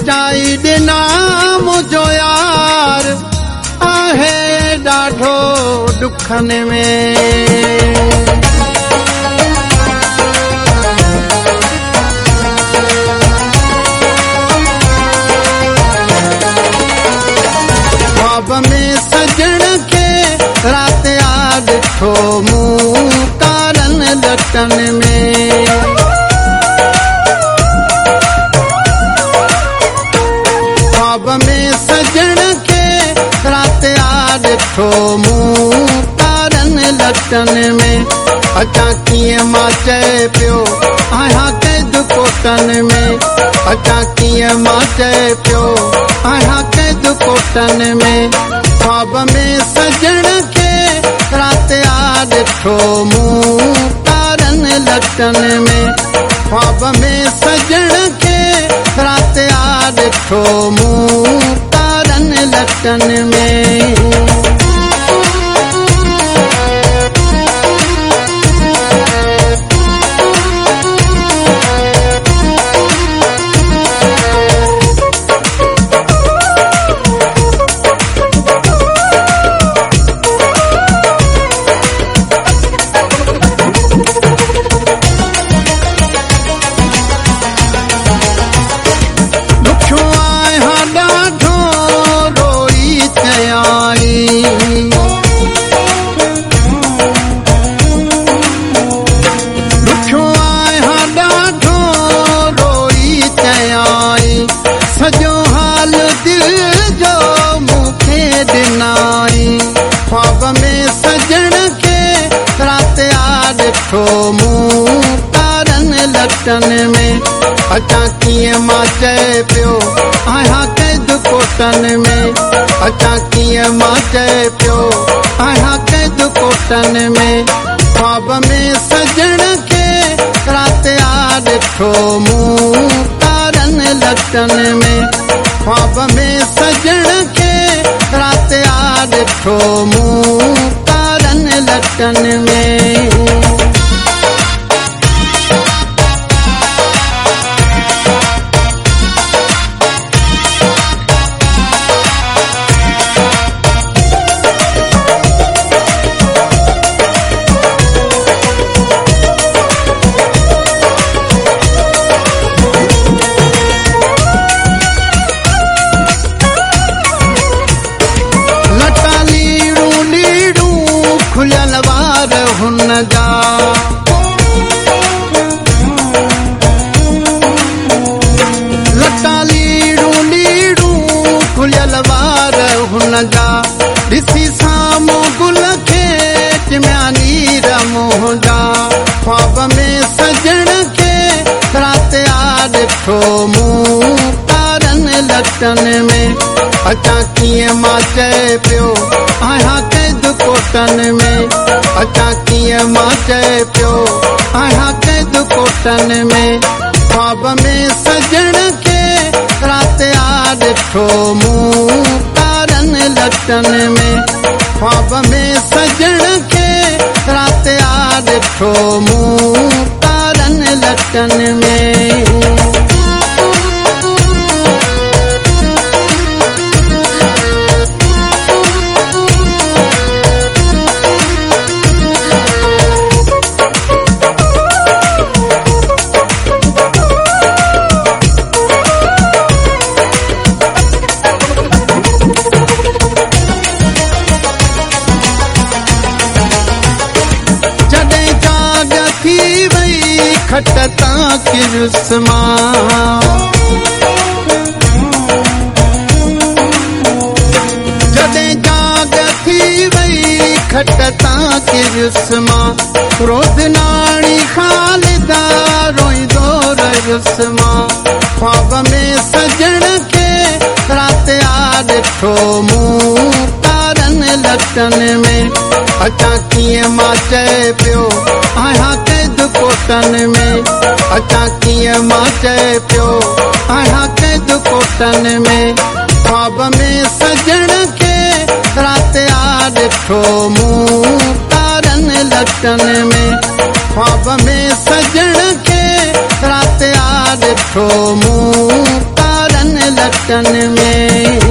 बचाई ॾिना मुंहिंजो यार आहे ॾाढो ॾुखनि में। ख्वाब में सजण खे रात आ ॾिठो मूं कारनि लटनि में। ख्वाब में सजण खे रात आ ॾिठो मूं कारनि लटनि में। अचां कीअं मां चए पियो आहियां कैद कोटनि में। अचां कीअं मां चए पियो आहियां कैद कोटनि में। ख्वाब में सजण खे रात आ ॾिठो मूं कारनि लटनि में। ख्वाब में सजण खे रात आ ॾिठो मूं कारनि लटनि में। सॼो हाल दिल जो मूंखे ॾिनाई। ख्वाब में सजण खे रात आ ॾिठो मूं कारनि लटनि में। अचां कीअं मां चए पियो आहियां कैद कोटनि में। अचां कीअं मां चए पियो आहियां कैद कोटनि में। ख्वाब में सजण खे रात आ ॾिठो मूं कारनि लटनि में। ख्वाब में सजण खे रात आ ॾिठो मूं कारनि लटनि में। खुलियल वार हुन जा लटा लीड़ू लीड़ू खुलियल वार हुन जा। ॾिसी साम्हूं गुल खे चिमिया नीर मुंहुं जा। ख्वाब में सजण खे रात आ ॾिठो मूं कारनि लटनि में। अचां कीअं मां चए पियो आहियां कैद कोटनि में। अचां कीअं मां चए पियो आहियां कैद कोटनि में। ख्वाब में सजण खे रात आ ॾिठो मूं कारनि लटनि में। ख्वाब में सजण खे रात आ ॾिठो मूं कारनि लटनि में। खटता किरुस्मा जॾहिं जाग थी वई खटता किरुस्मा। रोज़नाणी ख़ालिदा रोईंदो रहियुसि मां। ख्वाब में सजण खे रात आ ॾिठो मूं कारनि लटनि में। अचां कीअं मां चए पियो आहियां कैद कोटनि में। अचां कीअं मां चए पियो आहियां कैद कोटनि में। ख्वाब में सजण खे रात आ ॾिठो मूं कारनि लटनि में। ख्वाब में सजण खे रात आ ॾिठो मूं कारनि घाटन में